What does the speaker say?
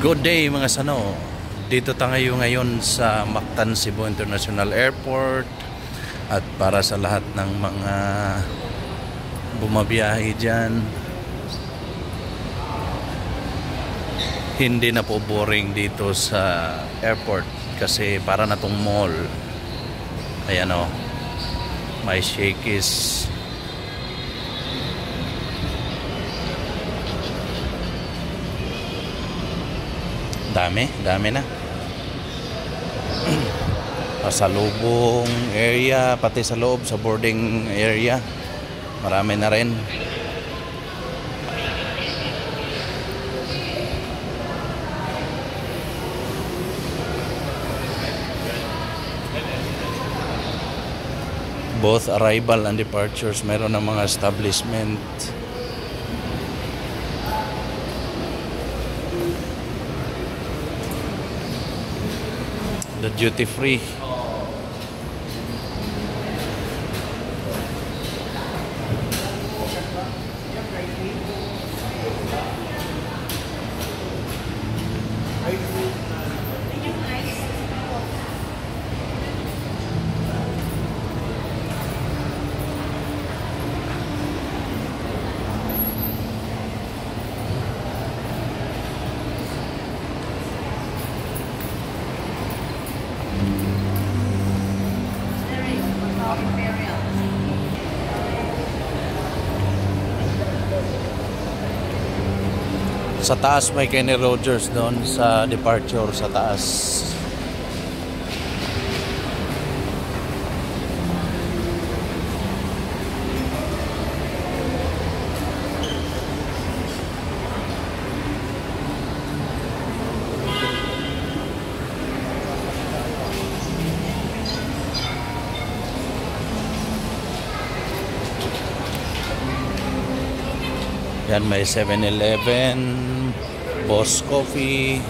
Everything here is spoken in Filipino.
Good day mga sano. Dito tayo ngayon sa Mactan Cebu International Airport at para sa lahat ng mga bumabiyahe dyan, hindi na po boring dito sa airport kasi para na tong mall. Ayan o, may Shakey's. Dami na. Pasalubong area, pati sa loob, sa boarding area. Marami na rin. Both arrival and departures, meron ng mga establishment. The duty free. Sa taas may Kenny Rogers doon sa departure sa taas. Yan, may 7-Eleven, Boss Coffee,